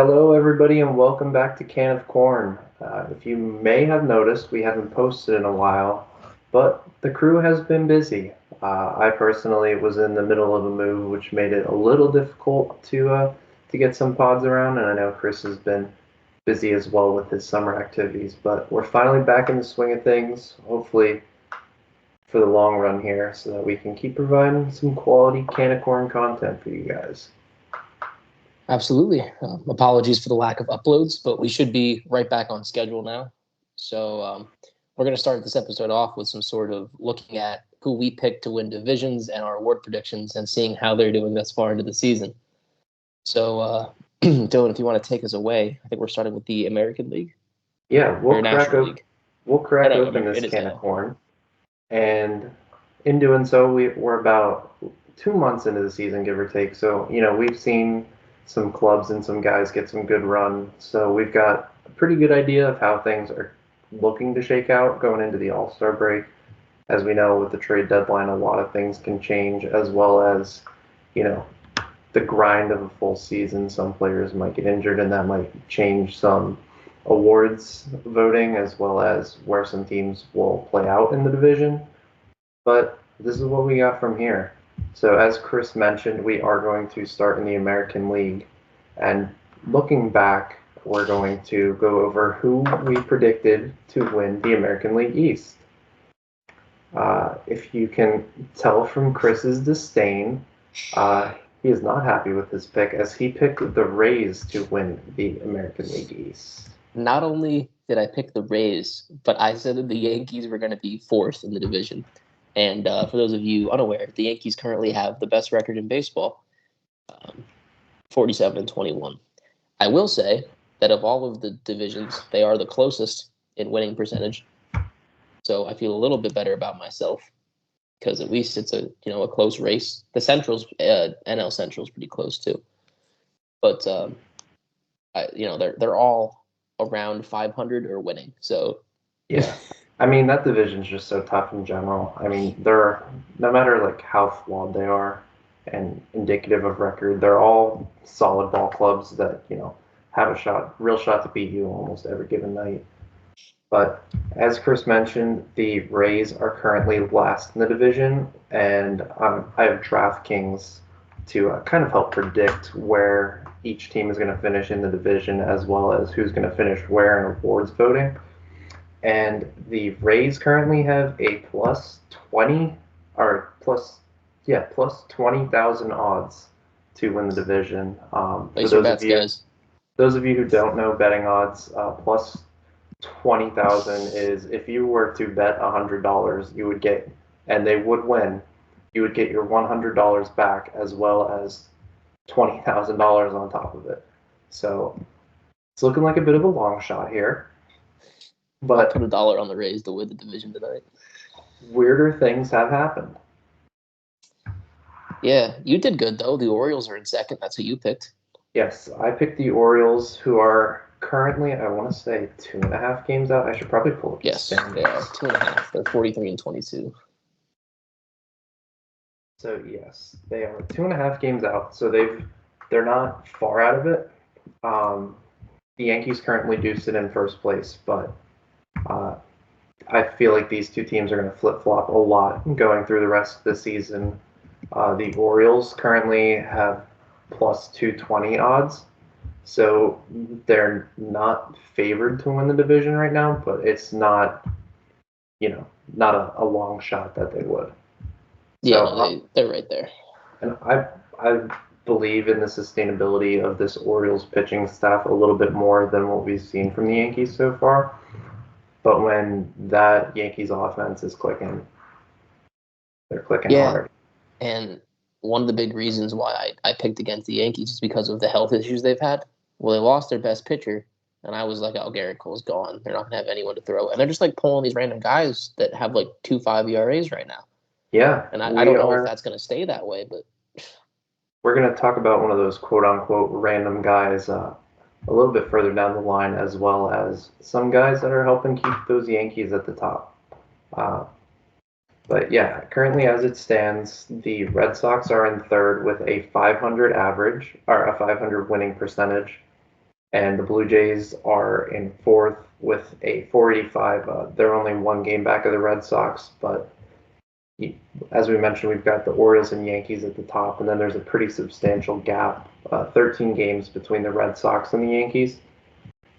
Hello, everybody, and welcome back to Can of Corn. If you may have noticed, we haven't posted in a while, but the crew has been busy. I personally was in the middle of a move, which made it a little difficult to get some pods around, and I know Chris has been busy as well with his summer activities. But we're finally back in the swing of things, hopefully for the long run here, so that we can keep providing some quality Can of Corn content for you guys. Absolutely. Apologies for the lack of uploads, but we should be right back on schedule now. So we're going to start this episode off with some sort of looking at who we picked to win divisions and our award predictions and seeing how they're doing thus far into the season. So, Dylan, if you want to take us away, I think we're starting with the American League. Yeah, or National League. We'll crack no, open this it is can now. of corn, and in doing so, we're about 2 months into the season, give or take. So we've seen some clubs and some guys get some good run. So we've got a pretty good idea of how things are looking to shake out going into the All-Star break. As we know, with the trade deadline, a lot of things can change, as well as you know the grind of a full season. Some players might get injured, and that might change some awards voting, as well as where some teams will play out in the division. But this is what we got from here. So, as Chris mentioned, we are going to start in the American League. And looking back, we're going to go over who we predicted to win the American League East. If you can tell from Chris's disdain, he is not happy with his pick, as he picked the Rays to win the American League East. Not only did I pick the Rays, but I said that the Yankees were going to be fourth in the division. And for those of you unaware, the Yankees currently have the best record in baseball, 47-21. I will say that of all of the divisions, they are the closest in winning percentage. So I feel a little bit better about myself because at least it's a close race. The Central's NL Central's pretty close too, but they're all around 500 or winning. So yeah. I mean, that division's just so tough in general. I mean, they're no matter like how flawed they are and indicative of record, they're all solid ball clubs that, have a real shot to beat you almost every given night. But as Chris mentioned, the Rays are currently last in the division, and I have DraftKings to kind of help predict where each team is going to finish in the division, as well as who's going to finish where in awards voting. And the Rays currently have a plus 20 or plus 20,000 odds to win the division. Place your bets, guys. Those of you who don't know betting odds, plus 20,000 is if you were to bet $100, you would get, and they would win, you would get your $100 back as well as $20,000 on top of it. So it's looking like a bit of a long shot here. But I'll put $1 on the Rays to win the division tonight. Weirder things have happened. Yeah, you did good though. The Orioles are in second. That's who you picked. Yes, I picked the Orioles, who are currently, I want to say, 2.5 games out. I should probably pull up the standings. They are 2.5. They're 43-22. So yes, they are 2.5 games out. So they're not far out of it. The Yankees currently do sit in first place, but I feel like these two teams are going to flip-flop a lot going through the rest of the season. The Orioles currently have plus 220 odds, so they're not favored to win the division right now, but it's not, not a long shot that they would. Yeah, so, they're right there. And I believe in the sustainability of this Orioles pitching staff a little bit more than what we've seen from the Yankees so far. But when that Yankees offense is clicking, they're clicking hard. And one of the big reasons why I picked against the Yankees is because of the health issues they've had. Well, they lost their best pitcher, and I was like, oh, Garrett Cole's gone. They're not going to have anyone to throw. And they're just like pulling these random guys that have like 2.5 ERAs right now. Yeah. And I don't know if that's going to stay that way, but we're going to talk about one of those quote-unquote random guys a little bit further down the line, as well as some guys that are helping keep those Yankees at the top. But yeah, currently as it stands, the Red Sox are in third with a 500 average, or a 500 winning percentage. and the Blue Jays are in fourth with a 485. They're only one game back of the Red Sox, but as we mentioned, we've got the Orioles and Yankees at the top, and then there's a pretty substantial gap, 13 games between the Red Sox and the Yankees.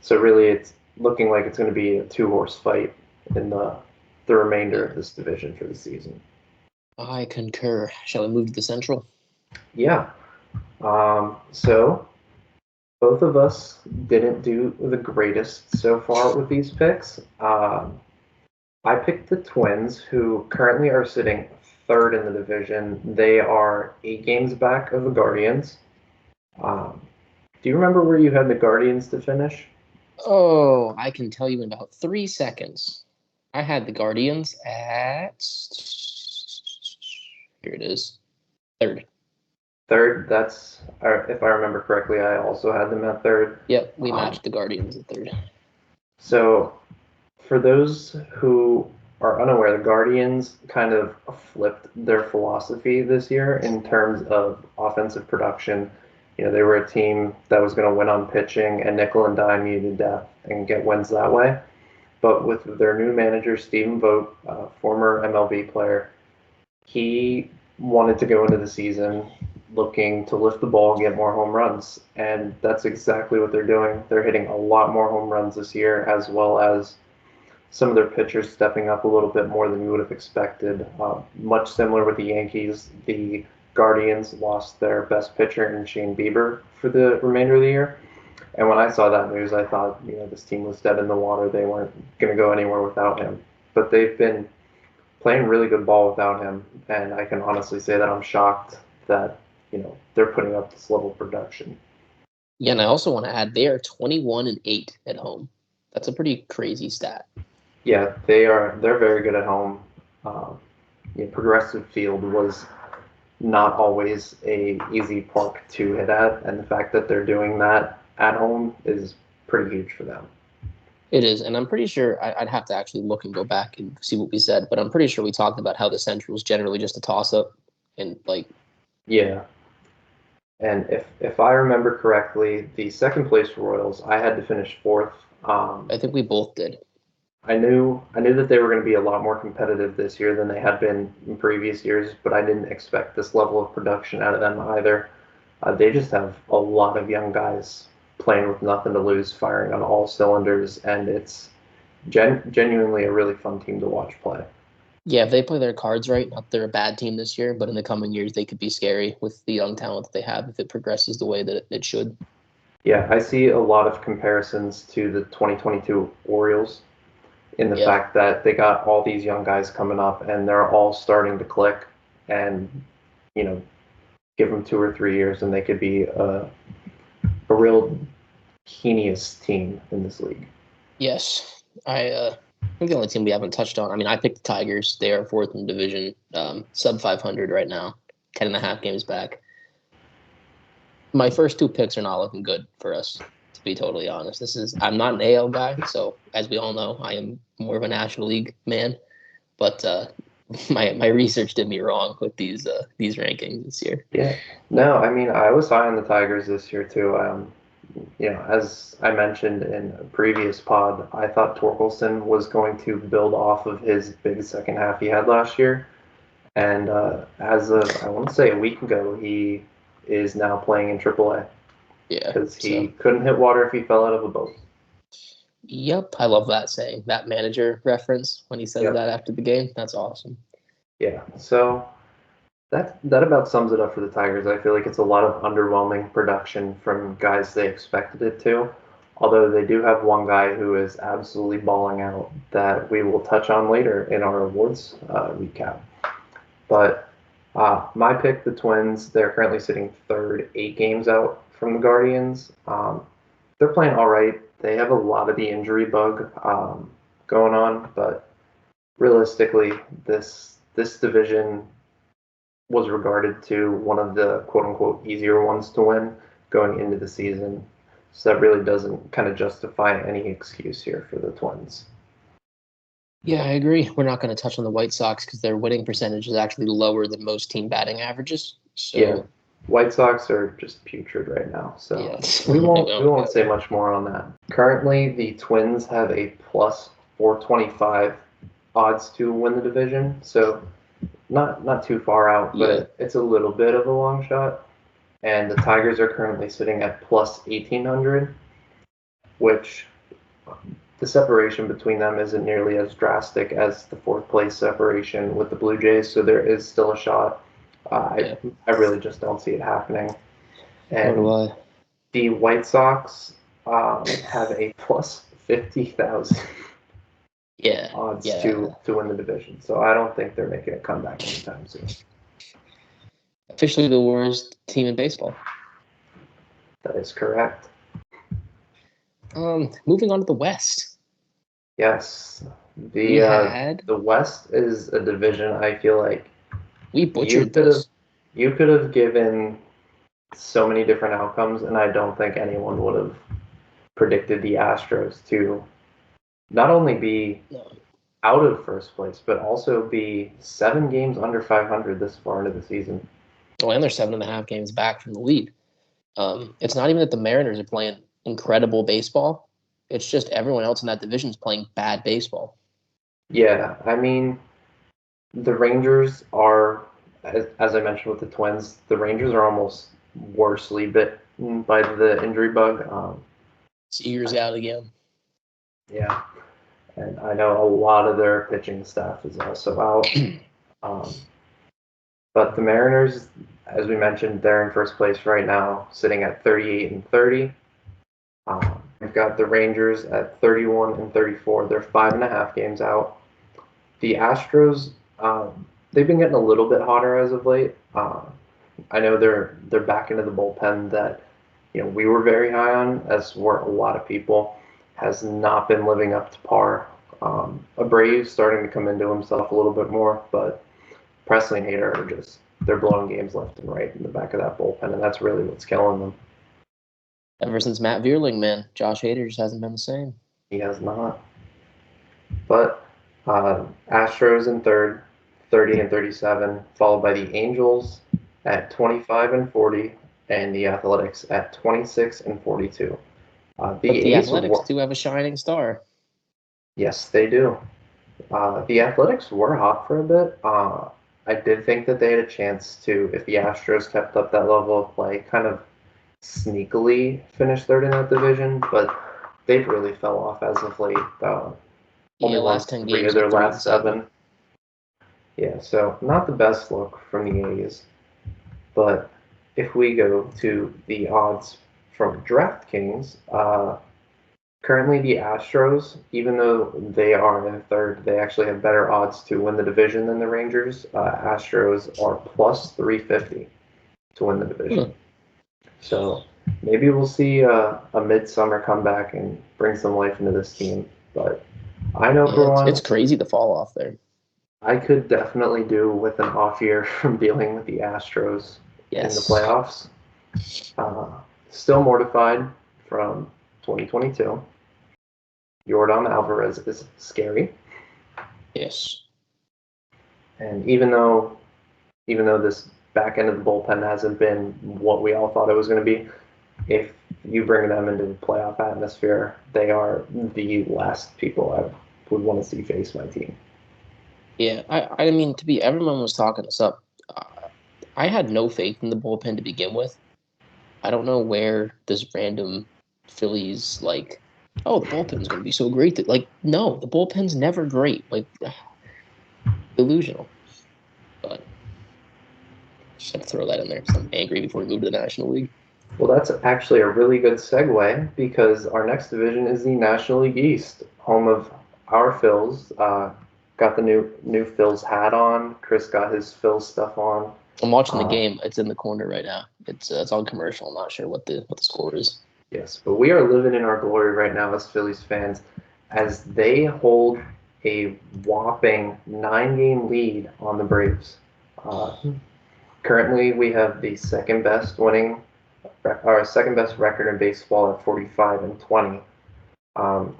So really, it's looking like it's going to be a two-horse fight in the remainder of this division for the season. I concur. Shall we move to the Central? Yeah. So both of us didn't do the greatest so far with these picks. I picked the Twins, who currently are sitting third in the division. They are 8 games back of the Guardians. Do you remember where you had the Guardians to finish? Oh, I can tell you in about 3 seconds. I had the Guardians at here it is, third. Third. That's if I remember correctly. I also had them at third. Yep, we matched the Guardians at third. So, for those who are unaware, the Guardians kind of flipped their philosophy this year in terms of offensive production. They were a team that was going to win on pitching and nickel and dime you to death and get wins that way. But with their new manager, Stephen Vogt, former MLB player, he wanted to go into the season looking to lift the ball and get more home runs. And that's exactly what they're doing. They're hitting a lot more home runs this year, as well as some of their pitchers stepping up a little bit more than you would have expected. Much similar with the Yankees, the Guardians lost their best pitcher in Shane Bieber for the remainder of the year. And when I saw that news, I thought, this team was dead in the water. They weren't going to go anywhere without him. But they've been playing really good ball without him, and I can honestly say that I'm shocked that they're putting up this level of production. Yeah, and I also want to add they are 21-8 at home. That's a pretty crazy stat. Yeah, they're very good at home. Progressive Field was not always a easy park to hit at, and the fact that they're doing that at home is pretty huge for them. It is, and I'm pretty sure I'd have to actually look and go back and see what we said, but I'm pretty sure we talked about how the Central is generally just a toss-up, and yeah. And if I remember correctly, the second place Royals, I had to finish fourth. I think we both did. I knew that they were going to be a lot more competitive this year than they had been in previous years, but I didn't expect this level of production out of them either. They just have a lot of young guys playing with nothing to lose, firing on all cylinders, and it's genuinely a really fun team to watch play. Yeah, if they play their cards right, not they're a bad team this year, but in the coming years they could be scary with the young talent that they have if it progresses the way that it should. Yeah, I see a lot of comparisons to the 2022 Orioles in the fact that they got all these young guys coming up and they're all starting to click, and give them 2 or 3 years and they could be a real genius team in this league. Yes, I think the only team we haven't touched on. I mean, I picked the Tigers. They are fourth in the division, sub 500 right now, 10.5 games back. My first 2 picks are not looking good for us, to be totally honest. I'm not an AL guy, so as we all know, I am more of a National League man. But my research did me wrong with these rankings this year. Yeah, no, I mean I was high on the Tigers this year too. As I mentioned in a previous pod, I thought Torkelson was going to build off of his big second half he had last year, and as of I want to say a week ago, he is now playing in AAA. Yeah, because he couldn't hit water if he fell out of a boat. Yep, I love that saying, that manager reference when he says that after the game. That's awesome. Yeah, so that about sums it up for the Tigers. I feel like it's a lot of underwhelming production from guys they expected it to. Although they do have one guy who is absolutely balling out that we will touch on later in our awards recap. But my pick, the Twins, they're currently sitting third, 8 games out from the Guardians. They're playing all right. They have a lot of the injury bug going on, but realistically, this division was regarded to one of the quote-unquote easier ones to win going into the season. So that really doesn't kind of justify any excuse here for the Twins. Yeah, I agree. We're not going to touch on the White Sox because their winning percentage is actually lower than most team batting averages. So White Sox are just putrid right now, so Yes. we won't Oh, we won't say much more on that. Currently, the Twins have a plus 425 odds to win the division, so not too far out, yeah. but it's a little bit of a long shot. And the Tigers are currently sitting at plus 1800, which the separation between them isn't nearly as drastic as the fourth place separation with the Blue Jays, so there is still a shot. Yeah. I really just don't see it happening. Nor do And I. the White Sox have a plus 50,000 Yeah. odds Yeah. to win the division, so I don't think they're making a comeback anytime soon. Officially the worst team in baseball. That is correct. Moving on to the West. Yes, We had the West is a division I feel like we you butchered could have this. you could have given so many different outcomes, and I don't think anyone would have predicted the Astros to not only be No. out of first place, but also be 7 games under 500 this far into the season. Oh, and they're 7.5 games back from the lead. It's not even that the Mariners are playing incredible baseball. It's just everyone else in that division is playing bad baseball. Yeah, I mean, the Rangers are, as I mentioned with the Twins, the Rangers are almost worsely bitten by the injury bug. Seager's out again. Yeah, and I know a lot of their pitching staff is also out. Um, but the Mariners, as we mentioned, they're in first place right now, sitting at 38 and 30. We've got the Rangers at 31 and 34. They're 5.5 games out. The Astros, they've been getting a little bit hotter as of late. I know they're back into the bullpen that we were very high on, as were a lot of people. Has not been living up to par. Abreu's starting to come into himself a little bit more, but Presley and Hader are just they're blowing games left and right in the back of that bullpen, and that's really what's killing them. Ever since Matt Vierling, man, Josh Hader just hasn't been the same. He has not. But Astros in third, 30 and 37, followed by the Angels at 25 and 40, and the Athletics at 26 and 42. But The the A's Athletics were, do have a shining star. yes, they do. The Athletics were hot for a bit. I did think that they had a chance to, if the Astros kept up that level of play, kind of sneakily finish third in that division, but they've really fell off as of late. Only Yeah, won last 10 3 games of they're their 3 and last 7. 7. Yeah, so not the best look from the A's. But if we go to the odds from DraftKings, currently the Astros, even though they are in third, they actually have better odds to win the division than the Rangers. Astros are plus 350 to win the division. So maybe we'll see a midsummer comeback and bring some life into this team. But I know Yeah, for it's one, crazy the fall off there. I could definitely do with an off year from dealing with the Astros in the Yes. playoffs. Uh, Still mortified from 2022. Jordan Alvarez is scary, Yes. and even though this back end of the bullpen hasn't been what we all thought it was going to be, if you bring them into the playoff atmosphere, they are the last people I would want to see face my team. Yeah, I mean, everyone was talking us up. I had no faith in the bullpen to begin with. I don't know where this random Phillies oh, the bullpen's going to be so great that no, the bullpen's never great. Delusional. But just had to throw that in there because I'm angry before we move to the National League. Well, that's actually a really good segue because our next division is the National League East, home of our Phils. Got the new Phils hat on. Chris got his Phils stuff on. I'm watching the Uh, game. It's in the corner right now. It's on commercial. I'm not sure what the score is. yes, but we are living in our glory right now as Phillies fans, as they hold a whopping 9-game lead on the Braves. Uh, Currently, we have the second best record in baseball at 45 and 20.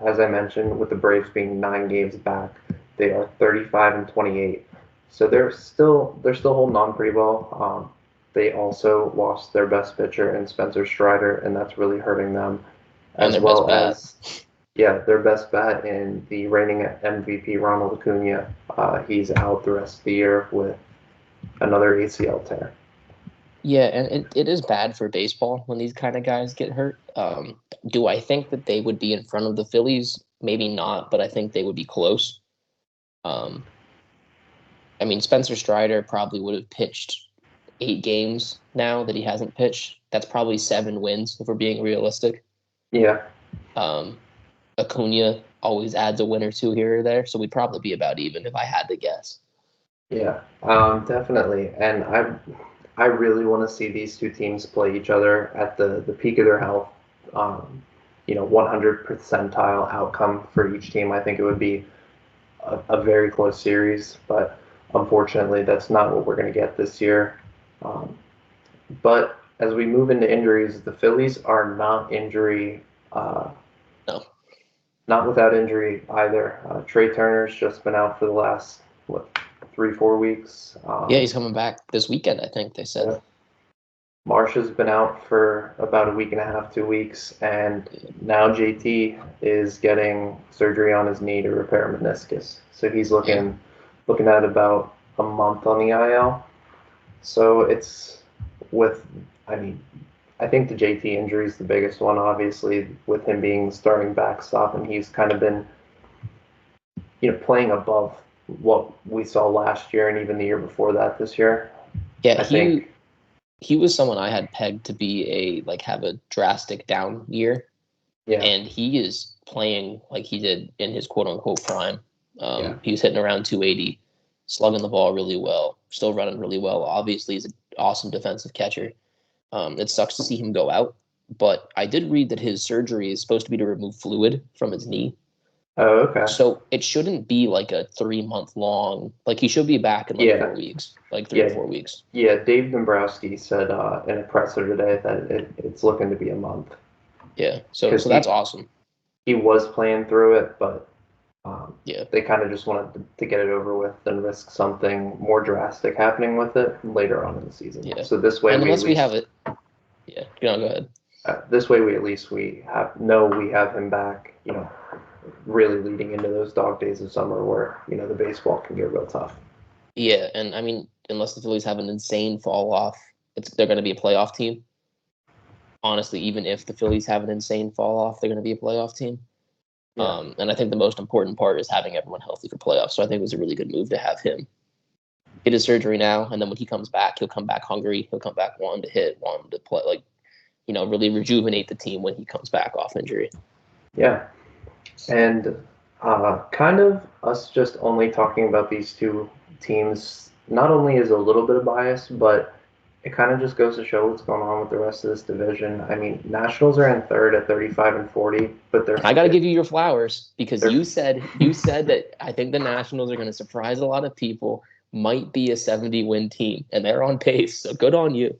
As I mentioned, with the Braves being 9 games back, they are 35 and 28. So they're still holding on pretty well. they also lost their best pitcher in Spencer Strider, and that's really hurting them, And as their best well bat. as, yeah, their best bat in the reigning MVP, Ronald Acuna. He's out the rest of the year with another ACL tear. Yeah, and it is bad for baseball when these kind of guys get hurt. Do I think that they would be in front of the Phillies? Maybe not, but I think they would be close. Um, I mean, Spencer Strider probably would have pitched 8 games now that he hasn't pitched. That's probably 7 wins if we're being realistic. Yeah, Um, Acuna always adds a win or two here or there, so we'd probably be about even if I had to guess. yeah, definitely. And I really want to see these two teams play each other at the peak of their health. 100 percentile outcome for each team. I think it would be a very close series, but unfortunately, that's not what we're going to get this year. Um, but as we move into injuries, the Phillies are uh, No. not without injury either. Trey Turner's just been out for the last, what, 3, 4 weeks. Yeah, he's coming back this weekend, I think they said. Yeah. Marsh has been out for about a week and a half, 2 weeks, and now JT is getting surgery on his knee to repair a meniscus. So he's Yeah. looking at about a month on the IL. So it's with, I mean, I think the JT injury is the biggest one, obviously, with him being starting backstop, and he's kind of been, playing above what we saw last year and even the year before that this year. Yeah, I he think, he was someone I had pegged to be have a drastic down year, yeah, and he is playing like he did in his quote unquote prime. yeah, He was hitting around 280, slugging the ball really well, still running really well. Obviously, he's an awesome defensive catcher. It sucks to see him go out, but I did read that his surgery is supposed to be to remove fluid from his knee. oh, okay, So it shouldn't be like a 3 month long. Like he should be back in like yeah, 4 weeks, like three to yeah, 4 weeks. yeah. Dave Dombrowski said in a presser today that it's looking to be a month Yeah. So because so that's awesome. he was playing through it, but Yeah. they kind of just wanted to get it over with and risk something more drastic happening with it later on in the season. Yeah. So this way And we at unless we have least it, yeah. Go ahead. this way we at least we have him back. Really leading into those dog days of summer where the baseball can get real tough. Yeah, and I mean, unless the Phillies have an insane fall off, they're going to be a playoff team. Honestly, even if the Phillies have an insane fall off, they're going to be a playoff team. Yeah, And I think the most important part is having everyone healthy for playoffs. So I think it was a really good move to have him get his surgery now, and then when he comes back, he'll come back hungry. He'll come back wanting to hit, wanting to play, really rejuvenate the team when he comes back off injury. yeah, and kind of us just only talking about these two teams not only is a little bit of bias, but it kind of just goes to show what's going on with the rest of this division. I mean, Nationals are in third at 35-40, but And I got to give you your flowers because they're you said that I think the Nationals are going to surprise a lot of people. Might be a 70-win team, and they're on pace. So good on you.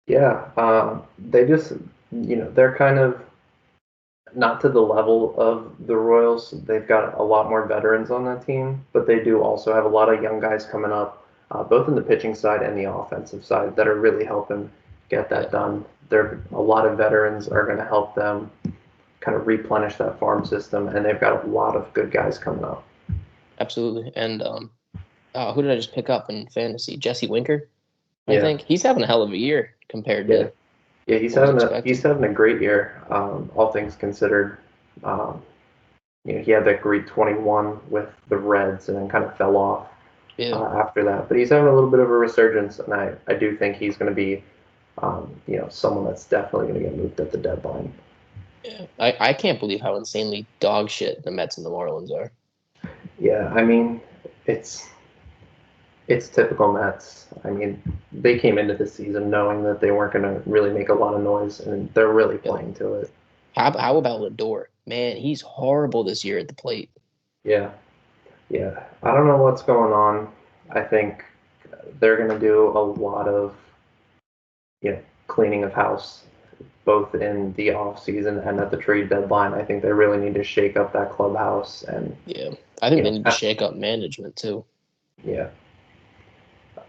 yeah, they just they're kind of not to the level of the Royals. They've got a lot more veterans on that team, but they do also have a lot of young guys coming up, both in the pitching side and the offensive side, that are really helping get Yeah, that done. There, a lot of veterans are going to help them kind of replenish that farm system, and they've got a lot of good guys coming up. absolutely. And who did I just pick up in fantasy? Jesse Winker, I Yeah, think he's having a hell of a year compared yeah, to yeah. what was He's expected. having a great year, all things considered. Um, he had that great 21 with the Reds, and then kind of fell off Yeah, after that. But he's having a little bit of a resurgence, and I do think he's going to be, someone that's definitely going to get moved at the deadline. yeah. I can't believe how insanely dog shit the Mets and the Marlins are. Yeah, I mean, it's it's typical Mets. I mean, they came into the season knowing that they weren't going to really make a lot of noise, and they're really Yeah. playing to it. How about Lindor? Man, he's horrible this year at the plate. Yeah, yeah. I don't know what's going on. I think they're going to do a lot of, cleaning of house both in the off season and at the trade deadline. I think they really need to shake up that clubhouse and Yeah, I think they need to uh, shake up management too. yeah.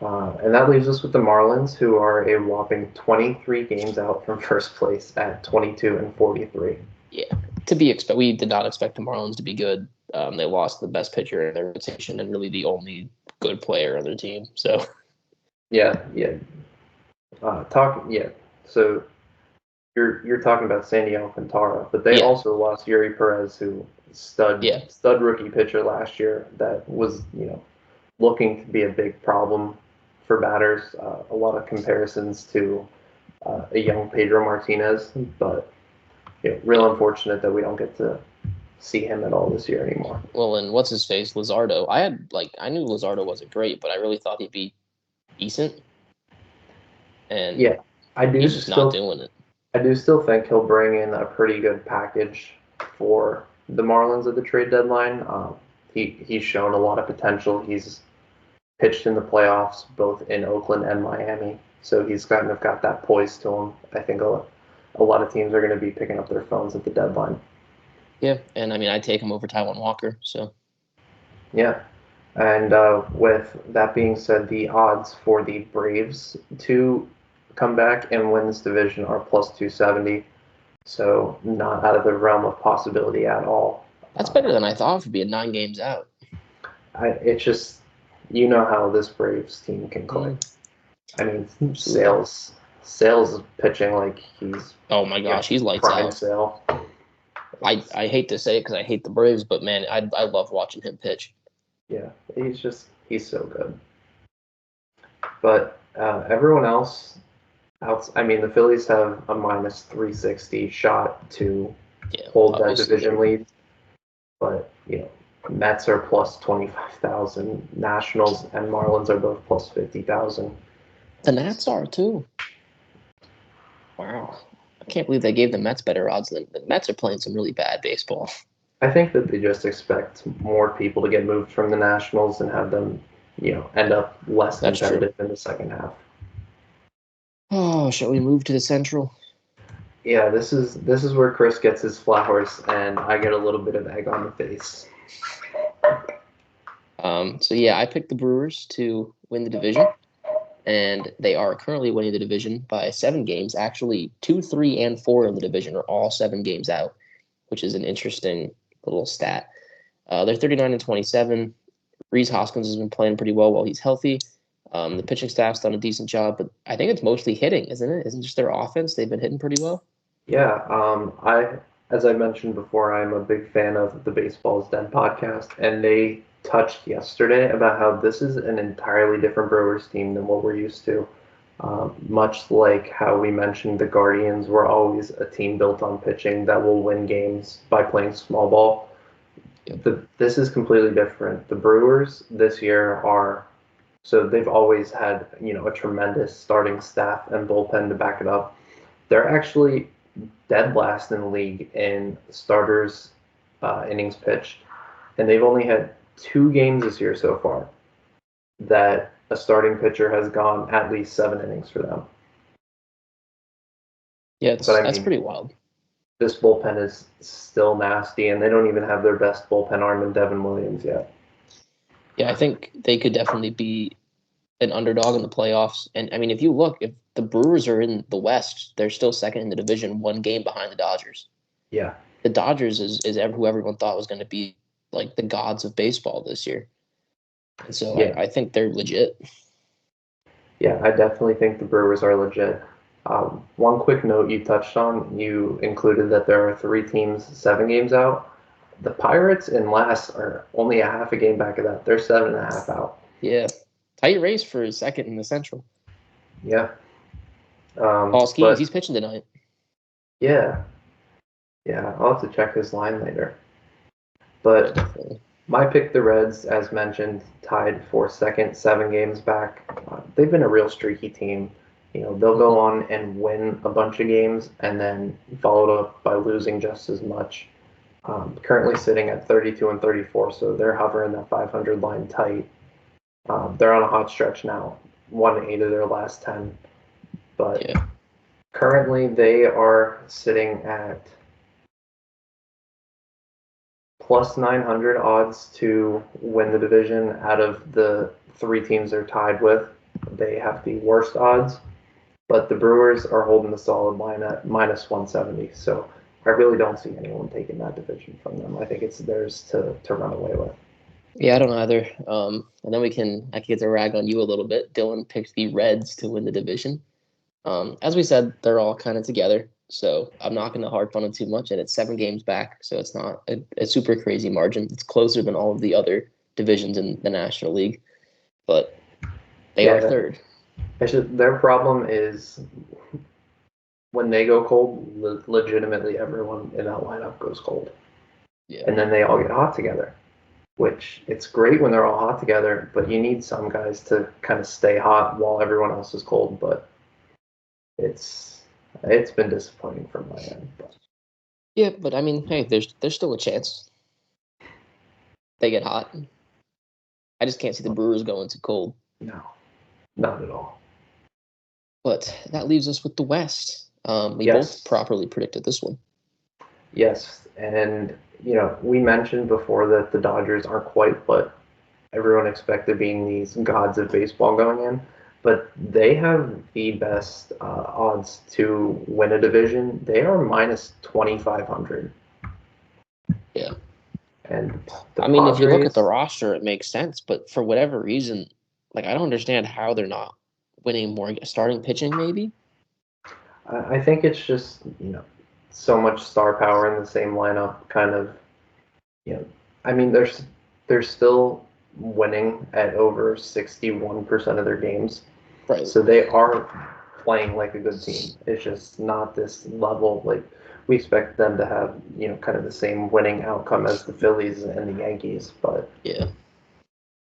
And that leaves us with the Marlins, who are a whopping 23 games out from first place at 22 and 43. Yeah, to be expect. We did not expect the Marlins to be good. They lost the best pitcher in their rotation and really the only good player on their team. So Yeah, yeah. Yeah. So you're talking about Sandy Alcantara, but they yeah, also lost Yuri Perez, who yeah, stud rookie pitcher last year that was looking to be a big problem for batters. A lot of comparisons to a young Pedro Martinez, but yeah. real unfortunate that we don't get to see him at all this year anymore. Well, and what's his face, Luzardo. I knew Luzardo wasn't great, but I really thought he'd be decent, and Yeah, I do he's just not still doing it. I do still think he'll bring in a pretty good package for the Marlins at the trade deadline. He's shown a lot of potential. He's pitched in the playoffs both in Oakland and Miami, so he's kind of got that poise to him. I think a lot of teams are going to be picking up their phones at the deadline. Yeah, and I mean, I'd take him over Taijuan Walker. So Yeah. And with that being said, the odds for the Braves to come back and win this division are plus 270. So not out of the realm of possibility at all. that's better than I thought for being 9 games out. It's just, you know how this Braves team can click. Mm, I mean, absolutely. Sales is pitching like he's Oh my gosh, he's lights prime out. Sale. I hate to say it because I hate the Braves, but man, I love watching him pitch. Yeah, he's so good. But everyone else, I mean, the Phillies have a minus 360 shot to Yeah, hold that obviously division they're lead, but Mets are plus 25,000, Nationals and Marlins are both plus 50,000. the Nats are too. Wow, I can't believe they gave the Mets better odds than the Mets are playing some really bad baseball. I think that they just expect more people to get moved from the Nationals and have them, end up less That's true. competitive in the second half. Oh, shall we move to the Central? Yeah, this is where Chris gets his flowers and I get a little bit of egg on the face. So yeah, I picked the Brewers to win the division, and they are currently winning the division by 7 games. Actually, 2, 3, and 4 in the division are all 7 games out, which is an interesting little stat. They're 39 and 27. Rhys Hoskins has been playing pretty well while he's healthy. The pitching staff's done a decent job, but I think it's mostly hitting, isn't it? Isn't just their offense? They've been hitting pretty well. Yeah, as I mentioned before, I'm a big fan of the Baseball's Den podcast, and they touched yesterday about how this is an entirely different Brewers team than what we're used to. Much like how we mentioned the Guardians were always a team built on pitching that will win games by playing small ball. Yep. This is completely different. The Brewers this year are so they've always had a tremendous starting staff and bullpen to back it up. They're actually dead last in the league in starters innings pitched, and they've only had 2 games this year so far that a starting pitcher has gone at least 7 innings for them. Yeah, But I that's mean, pretty wild. this bullpen is still nasty, and they don't even have their best bullpen arm in Devin Williams yet. Yeah, I think they could definitely be an underdog in the playoffs. And I mean, if you look, if the Brewers are in the West, they're still second in the division, 1 game behind the Dodgers. Yeah, The Dodgers is who everyone thought was going to be like the gods of baseball this year. And so yeah, I think they're legit. yeah. I definitely think the Brewers are legit. One quick note you touched on, you included that there are 3 teams 7 games out. The Pirates in last are only a half a game back of that. They're 7.5 out. Yeah. Tight race for second in the Central. Yeah. Paul Skeens, But he's pitching tonight. yeah, yeah, I'll have to check his line later. Yeah, But definitely. my pick, the Reds, as mentioned, tied for second, 7 games back. They've been a real streaky team. They'll go Mm-hmm. on and win a bunch of games and then followed up by losing just as much. Currently sitting at 32 and 34, so they're hovering that 500 line tight. They're on a hot stretch now, won 8 of their last 10. But Yeah. currently they are sitting at plus 900 odds to win the division out of the 3 teams they're tied with. they have the worst odds, but the Brewers are holding the solid line at minus 170. So I really don't see anyone taking that division from them. I think it's theirs to run away with. Yeah, I don't either. And then I can get to rag on you a little bit. Dylan picked the Reds to win the division. As we said, they're all kind of together, so I'm not going to harp on it too much. And it's 7 games back, so it's not a super crazy margin. It's closer than all of the other divisions in the National League, but they are Yeah, third. their problem is when they go cold, legitimately everyone in that lineup goes cold. Yeah. And then they all get hot together, which it's great when they're all hot together, but you need some guys to kind of stay hot while everyone else is cold. But it's been disappointing from my end. But. Yeah, but I mean, hey, there's still a chance they get hot. I just can't see the Brewers going too cold. No, not at all. But that leaves us with the West. We Yes. both properly predicted this one. Yes, and we mentioned before that the Dodgers aren't quite what everyone expected, being these gods of baseball going in, but they have the best odds to win a division. They are minus 2,500. Yeah. And the I mean, if you look at the Padres, roster, it makes sense. But for whatever reason, like I don't understand how they're not winning more starting pitching. Maybe. I think it's just so much star power in the same lineup. Kind of, I mean, they're still winning at over 61% of their games. Right. So they are playing like a good team. It's just not this level. Like we expect them to have, kind of the same winning outcome as the Phillies and the Yankees, but Yeah.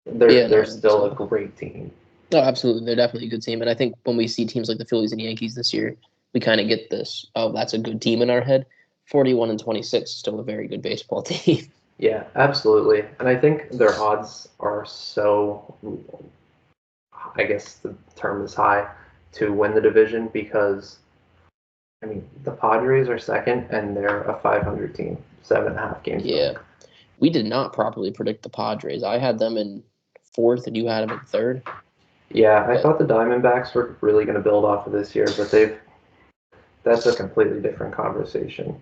they're No. still a great team. No, absolutely, they're definitely a good team. And I think when we see teams like the Phillies and Yankees this year, we kind of get this. Oh, that's a good team in our head. 41-26, still a very good baseball team. Yeah, absolutely. And I think their odds are so, I guess the term is high, to win the division because, I mean, the Padres are second and they're a 500 team, 7.5 games Yeah. back. We did not properly predict the Padres. I had them in fourth, and you had them in third. Yeah, I But thought the Diamondbacks were really going to build off of this year, but that's a completely different conversation.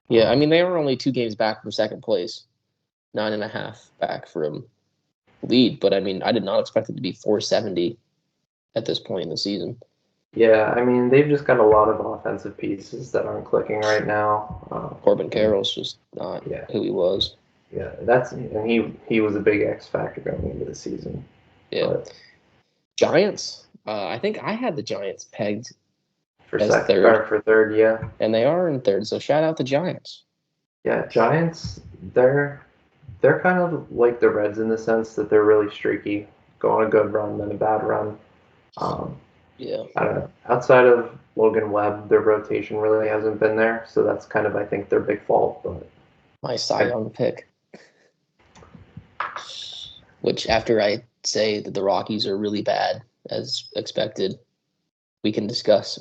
yeah, I mean, they were only 2 games back from second place, 9.5 back from lead. But I mean, I did not expect it to be 470 at this point in the season. Yeah, I mean, they've just got a lot of offensive pieces that aren't clicking right now. Corbin And Carroll's just not yeah, who he was. yeah, and he was a big X factor going into the season. Yeah. But Giants. I think I had the Giants pegged for as second third, or for third, yeah, and they are in third. So shout out the Giants. yeah, Giants, they're kind of like the Reds in the sense that they're really streaky, go on a good run, then a bad run. Um, Yeah. I don't know. Outside of Logan Webb, their rotation really hasn't been there, so that's kind of, I think, their big fault. But My Cy I, Young pick. Which, after I say that the Rockies are really bad as expected, we can discuss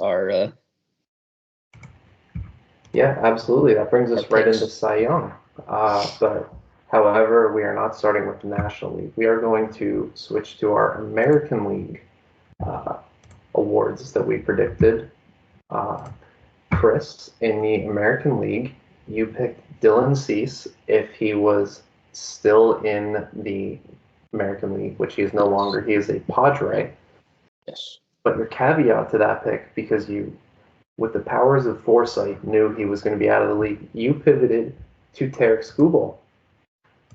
yeah, absolutely, that brings our us right into picks. Cy Young. But however, we are not starting with the National League. We are going to switch to our American League uh, awards that we predicted. Uh, Chris, in the American League, you picked Dylan Cease if he was still in the American League, which he is no Yes. longer. He is a Padre. Yes. But your caveat to that pick, because you, with the powers of foresight, knew he was going to be out of the league, you pivoted to Tarek Skubal,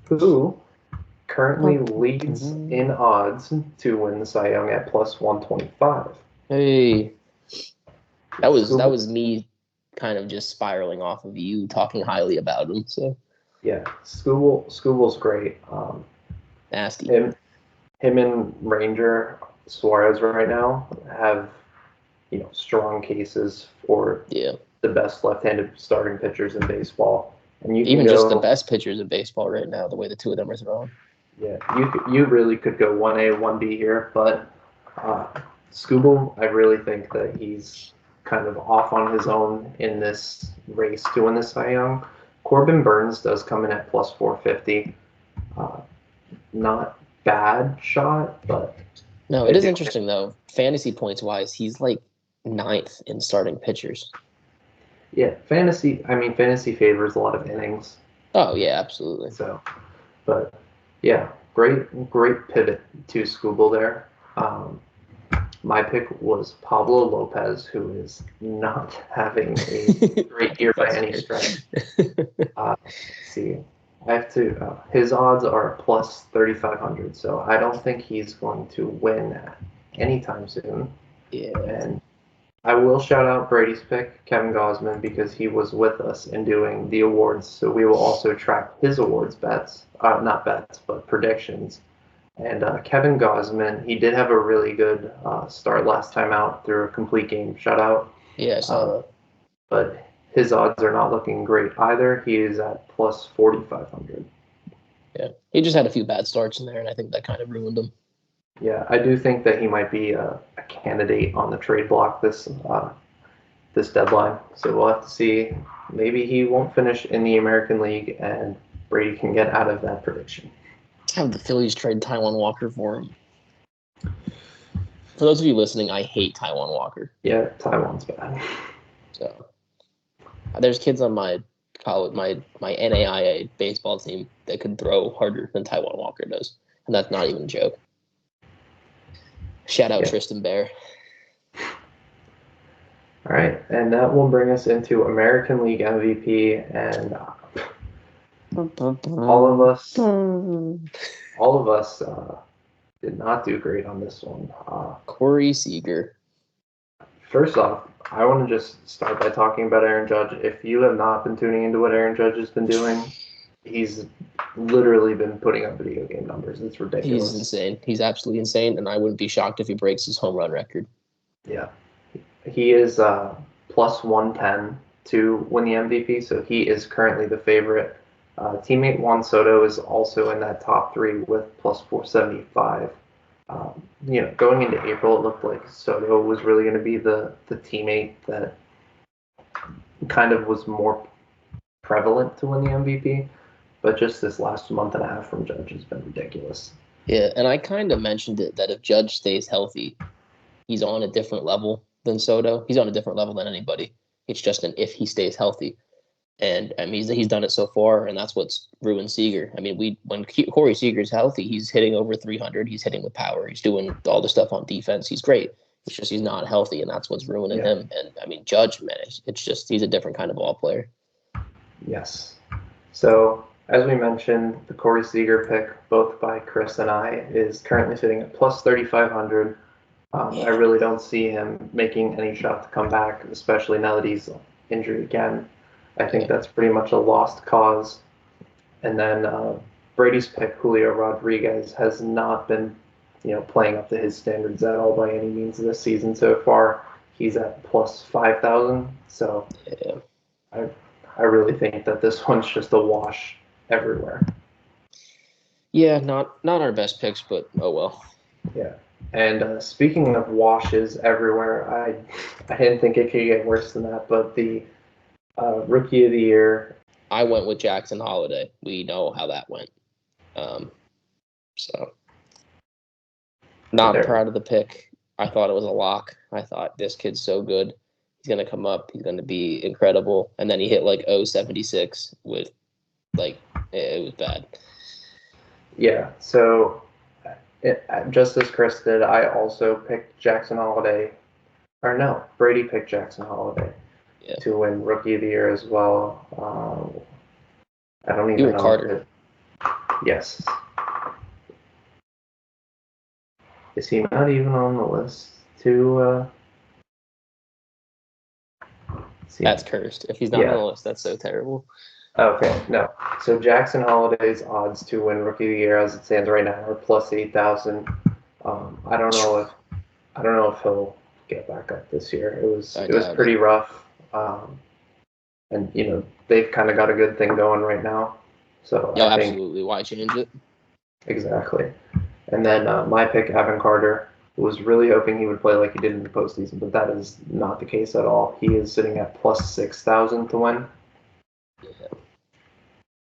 who currently leads in odds to win the Cy Young at plus 125. Hey, that Skubal, was me kind of just spiraling off of you talking highly about him. So yeah, Skubal's great. nasty. Him him and Ranger Suarez right now have strong cases for Yeah. the best left-handed starting pitchers in baseball, and you can Even just the go, best pitchers in baseball right now, the way the two of them are throwing. yeah, you really could go 1A 1B here, but Scooble, I really think that he's kind of off on his own in this race to win this Cy Young. Corbin Burns does come in at plus 450. Not bad shot, but No, it I is do. interesting though. Fantasy points wise, he's like ninth in starting pitchers. Yeah, fantasy. I mean, fantasy favors a lot of innings. Oh yeah, absolutely. So, but yeah, great pivot to Scooble there. Um, my pick was Pablo Lopez, who is not having a great year by That's any fair. stretch. Let's see, I have to. His odds are plus 3,500, so I don't think he's going to win anytime soon. Yeah. And I will shout out Brady's pick, Kevin Gosman, because he was with us in doing the awards. So we will also track his awards bets, not bets, but predictions. And Kevin Gosman, he did have a really good start last time out through a complete game shutout. Yeah, I saw Uh, that. but his odds are not looking great either. He is at plus 4,500. Yeah. He just had a few bad starts in there, and I think that kind of ruined him. Yeah, I do think that he might be a candidate on the trade block this deadline. So we'll have to see. Maybe he won't finish in the American League, and Brady can get out of that prediction. Have the Phillies trade Taiwan Walker for him. For those of you listening, I hate Taiwan Walker. Yeah, Taiwan's bad. So there's kids on my college, my NAIA baseball team that could throw harder than Taiwan Walker does, and that's not even a joke. Shout out Yeah. Tristan Bear. All right, and that will bring us into American League MVP, and all of us did not do great on this one. Corey Seager. First off, I want to just start by talking about Aaron Judge. If you have not been tuning into what Aaron Judge has been doing, he's literally been putting up video game numbers. It's ridiculous. He's insane. He's absolutely insane, and I wouldn't be shocked if he breaks his home run record. Yeah. He is plus 110 to win the MVP, so he is currently the favorite. Teammate Juan Soto is also in that top three with plus 475. Going into April, it looked like Soto was really going to be the teammate that kind of was more prevalent to win the MVP. But just this last month and a half from Judge has been ridiculous. Yeah, and I kind of mentioned it that if Judge stays healthy, he's on a different level than Soto. He's on a different level than anybody. It's just an if he stays healthy. And I mean, he's done it so far, and that's what's ruined Seager. I mean, when Corey Seager's healthy, he's hitting over 300. He's hitting with power. He's doing all the stuff on defense. He's great. It's just he's not healthy, and that's what's ruining him. And I mean, Judge, man, it's just he's a different kind of ball player. Yes. So as we mentioned, the Corey Seager pick, both by Chris and I, is currently sitting at plus 3,500. I really don't see him making any shot to come back, especially now that he's injured again. I think that's pretty much a lost cause. And then Brady's pick, Julio Rodriguez, has not been, playing up to his standards at all by any means this season so far. He's at plus 5,000. So I really think that this one's just a wash everywhere. Yeah, not our best picks, but oh well. Yeah. And speaking of washes everywhere, I didn't think it could get worse than that, but the Rookie of the Year. I went with Jackson Holiday. We know how that went. So not proud of the pick. I thought it was a lock. I thought this kid's so good. He's going to come up. He's going to be incredible. And then he hit like 0.76 with it was bad. Yeah. So just as Chris did, I also picked Jackson Holiday. Or no, Brady picked Jackson Holiday to win Rookie of the Year as well. I don't even know. Carter. Yes. Is he not even on the list to That's cursed. If he's not on the list, that's so terrible. Okay, no. So Jackson Holiday's odds to win Rookie of the Year as it stands right now are plus 8,000. I don't know if he'll get back up this year. It was pretty rough. And they've kind of got a good thing going right now. So I think, absolutely. Why change it? Exactly. And then my pick, Evan Carter, was really hoping he would play like he did in the postseason, but that is not the case at all. He is sitting at plus 6,000 to win. Yeah.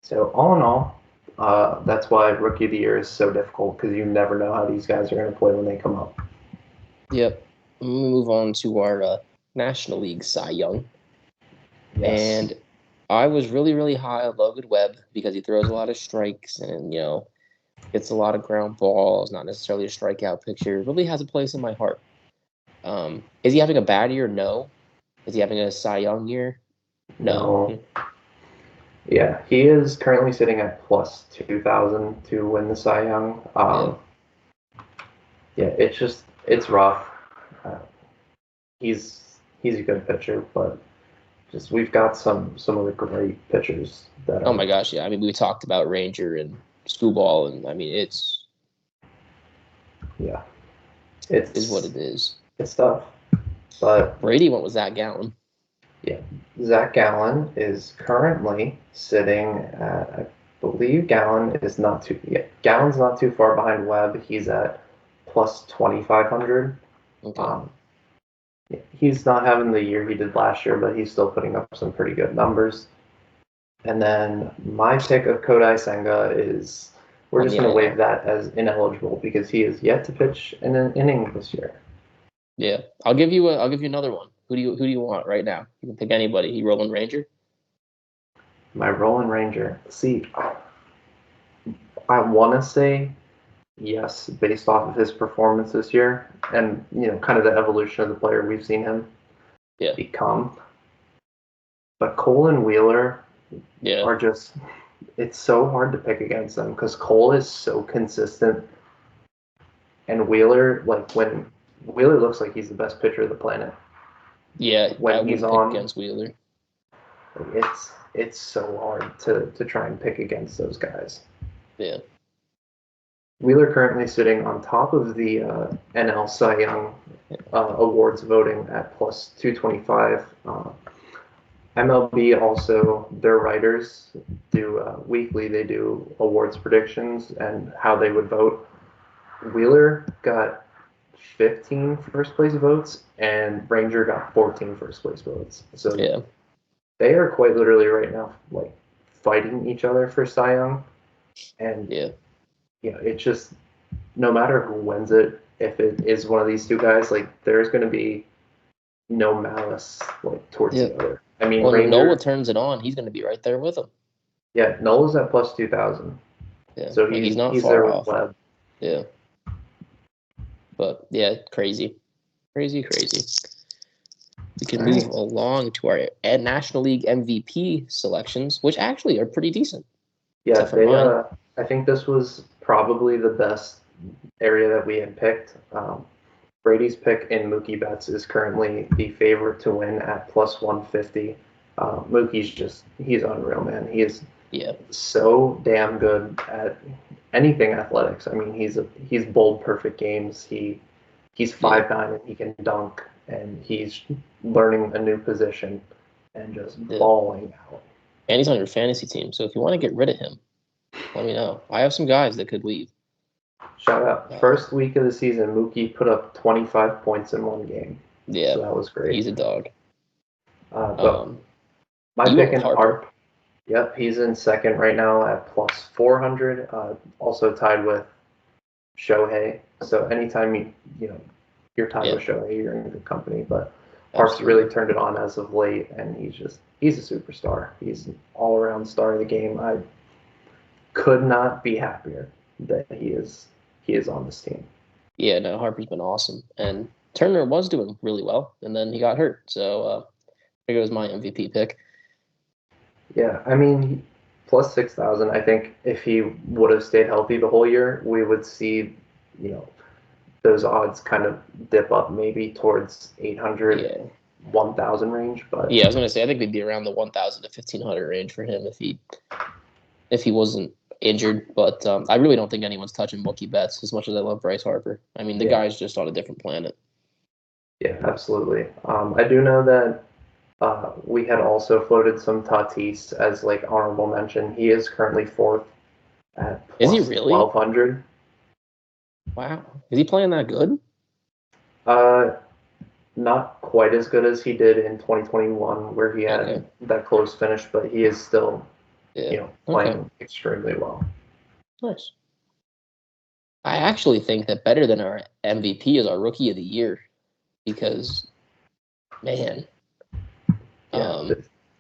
So all in all, That's why Rookie of the Year is so difficult because you never know how these guys are going to play when they come up. Yep. We move on to our National League Cy Young. Yes. And I was really, really high on Logan Webb because he throws a lot of strikes and, gets a lot of ground balls, not necessarily a strikeout picture. Really has a place in my heart. Is he having a bad year? No. Is he having a Cy Young year? No. No. Yeah, he is currently sitting at plus 2,000 to win the Cy Young. Yeah. Yeah, it's rough. Uh, he's a good pitcher, but just we've got some of the great pitchers that Oh are my gosh, yeah. I mean, we talked about Ranger and Screwball, and I mean, yeah, is what it's it is. it's tough. But Brady went with Zach Gallen. yeah, Zach Gallen is currently sitting at, I believe Gallen is not too, yeah, Gallen's not too far behind Webb. He's at plus 2,500. Okay. Um, he's not having the year he did last year, but he's still putting up some pretty good numbers. And then my pick of Kodai Senga is, we're On just the going to waive IL. that as ineligible because he is yet to pitch in an inning this year. Yeah. I'll give you another one. Who do you want right now? You can pick anybody. You rolling Ranger? My Roland Ranger. See, I want to say yes, based off of his performance this year and, kind of the evolution of the player we've seen him Yeah. become. But Cole and Wheeler Yeah. are just, it's so hard to pick against them because Cole is so consistent. And Wheeler, like when Wheeler looks like he's the best pitcher of the planet Yeah. I when he's wouldn't pick on, against Wheeler. it's so hard to try and pick against those guys. Yeah. Wheeler currently sitting on top of the NL Cy Young awards voting at plus 225. MLB also, their writers do weekly, they do awards predictions and how they would vote. Wheeler got 15 first place votes and Ranger got 14 first place votes. So Yeah. they are quite literally right now like fighting each other for Cy Young. And Yeah. it's just no matter who wins it, if it is one of these two guys, like there's going to be no malice like towards Yeah. the other. I mean, When Nola Ranger, turns it on, he's going to be right there with him. yeah, Nola's at plus 2,000, Yeah. so Like he's he's not he's there far with off. Webb. Yeah. But yeah, crazy. Crazy, crazy. We can All move right, along to our National League MVP selections, which actually are pretty decent, yeah, except for mine. I think this was probably the best area that we had picked. Brady's pick in Mookie Betts is currently the favorite to win at plus 150. He's unreal, man. He is Yeah. so damn good at anything athletics. I mean, he's bowled perfect games. He's Yeah. 5'9" and he can dunk, and he's learning a new position and just Yeah. balling out. And he's on your fantasy team. So if you want to get rid of him, let me know. I have some guys that could leave. Shout out! Uh, First week of the season, Mookie put up 25 points in one game, yeah. so that was great. He's a dog. But my You went pick with in Harper. ARP, yep, he's in second right now at plus 400. Also tied with Shohei. So anytime you're tied Yeah. with Shohei, you're in good company. But Harp's really Absolutely. turned it on as of late, and he's a superstar. He's an all around star of the game. I could not be happier that he is on this team. Yeah, no, Harper's been awesome. And Turner was doing really well, and then he got hurt. So there goes my MVP pick. Yeah, I mean, plus 6,000. I think if he would have stayed healthy the whole year, we would see, you know, those odds kind of dip up maybe towards 800, Yeah. 1,000 range. But Yeah, I was gonna say I think we'd be around the 1,000 to 1,500 range for him if he wasn't injured. But I really don't think anyone's touching Mookie Betts as much as I love Bryce Harper. I mean, the yeah, guy's just on a different planet. yeah, absolutely. I do know that we had also floated some Tatis as like honorable mention. He is currently fourth at Is he plus really? 1,200. Wow. Is he playing that good? Uh, Not quite as good as he did in 2021, where he Okay. had that close finish, but he is still, Yeah. Okay. playing extremely well. Nice. I actually think that better than our MVP is our Rookie of the Year because, man, Yeah, um,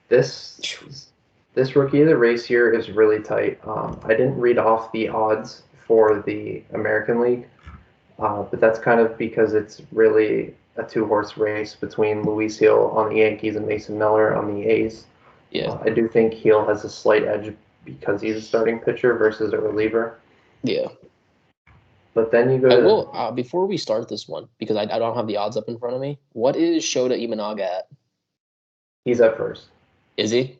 this this rookie of the race year is really tight. I didn't read off the odds for the American League, but that's kind of because it's really a two-horse race between Luis Hill on the Yankees and Mason Miller on the A's. yeah, I do think Hill has a slight edge because he's a starting pitcher versus a reliever. yeah. But then you go I to will before we start this one because I don't have the odds up in front of me. What is Shota Imanaga at? he's at first. Is he?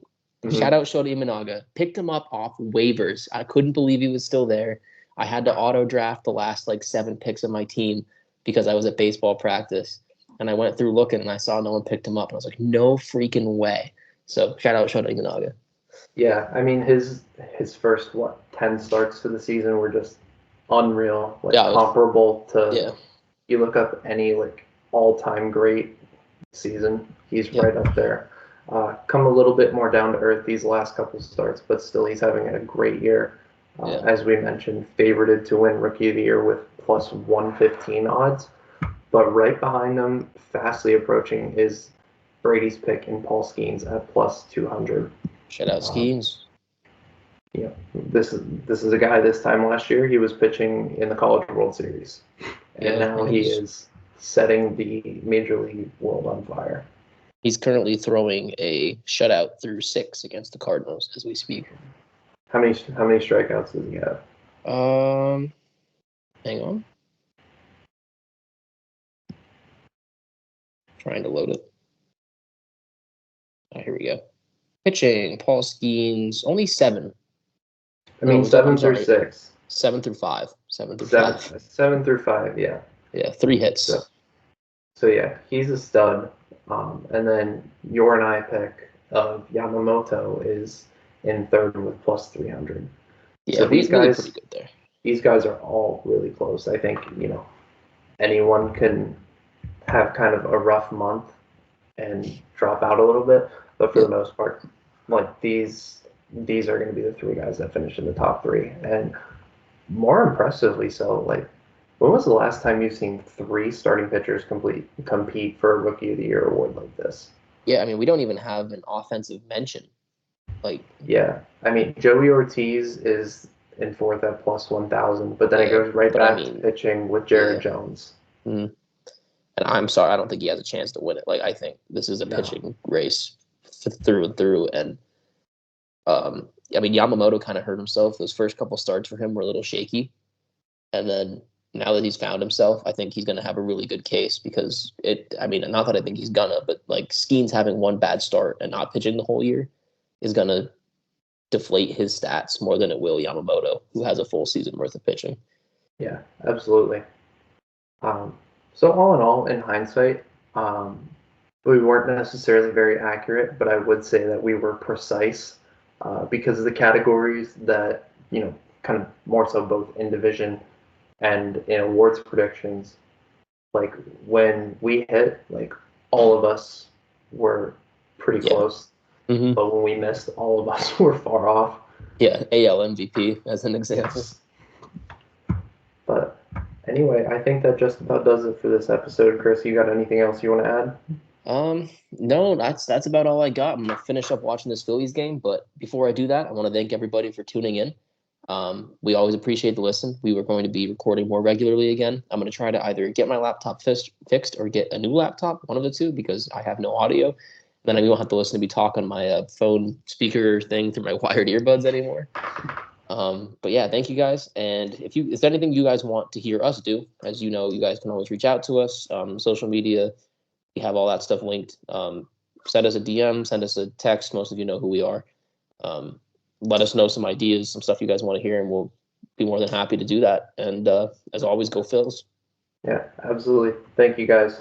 Shout Hmm. out Shota Imanaga. Picked him up off waivers. I couldn't believe he was still there. I had to auto draft the last like 7 picks of my team because I was at baseball practice. And I went through looking and I saw no one picked him up. And I was like, no freaking way. So shout out Shota Imanaga. Yeah, I mean his first 10 starts to the season were just unreal, like Yeah, comparable to yeah, you look up any like all-time great season, he's yep, right up there. Come a little bit more down to earth these last couple starts, but still he's having a great year. yeah, As we mentioned, favorited to win Rookie of the Year with plus 115 odds. But right behind them, fastly approaching, is Brady's pick in Paul Skeens at plus 200. shout out Um, Schemes. this is a guy this time last year he was pitching in the College World Series, and Yeah, now and he is setting the Major League world on fire. he's currently throwing a shutout through 6 against the Cardinals as we speak. How many strikeouts does he have? Um, hang on, trying to load it. Oh, here we go. Pitching, Paul Skeens, only 7. I No, mean, I'm seven through sorry, six, 7 through 5. 7 through seven 5. seven through five. Yeah. Yeah, 3 So hits. so yeah, he's a stud. And then your and I pick of Yamamoto is in third with plus 300. Yeah, So really pretty good there. these guys are all really close. I think anyone can have kind of a rough month and drop out a little bit, but for the Yep. most part, like these are going to be the three guys that finish in the top three, and more impressively so. Like, when was the last time you've seen three starting pitchers compete for a Rookie of the Year award like this? Yeah, I mean, we don't even have an offensive mention. Like, Yeah, I mean Joey Ortiz is in fourth at plus 1,000, but then it yeah, goes right but I back to mean, pitching with yeah. Jared Jones. Mhm. And I'm sorry, I don't think he has a chance to win it. Like, I think this is a No, pitching race through and through. And I mean, Yamamoto kind of hurt himself. Those first couple starts for him were a little shaky, and then now that he's found himself, I think he's going to have a really good case because it. I mean, not that I think he's gonna, but like Skeens having one bad start and not pitching the whole year is going to deflate his stats more than it will Yamamoto, who has a full season worth of pitching. yeah, absolutely. Um, so all in all, in hindsight, um, we weren't necessarily very accurate, but I would say that we were precise because of the categories that kind of more so both in division and in awards predictions. Like when we hit, like all of us were pretty Yeah. close, Mm-hmm. but when we missed, all of us were far off. Yeah. AL MVP as an example. Yes. But anyway, I think that just about does it for this episode. Chris, you got anything else you want to add? No, that's about all I got. I'm gonna finish up watching this Phillies game, but before I do that, I want to thank everybody for tuning in. We always appreciate the listen. We were going to be recording more regularly again. I'm going to try to either get my laptop fixed or get a new laptop, one of the two, because I have no audio. Then I won't have to listen to me talk on my phone speaker thing through my wired earbuds anymore. But yeah, thank you guys. And if there's anything you guys want to hear us do, as you know, you guys can always reach out to us. Social media, we have all that stuff linked. Send us a DM, send us a text. Most of you know who we are. Let us know some ideas, some stuff you guys want to hear, and we'll be more than happy to do that. And as always, go Phils. Yeah, absolutely. Thank you guys.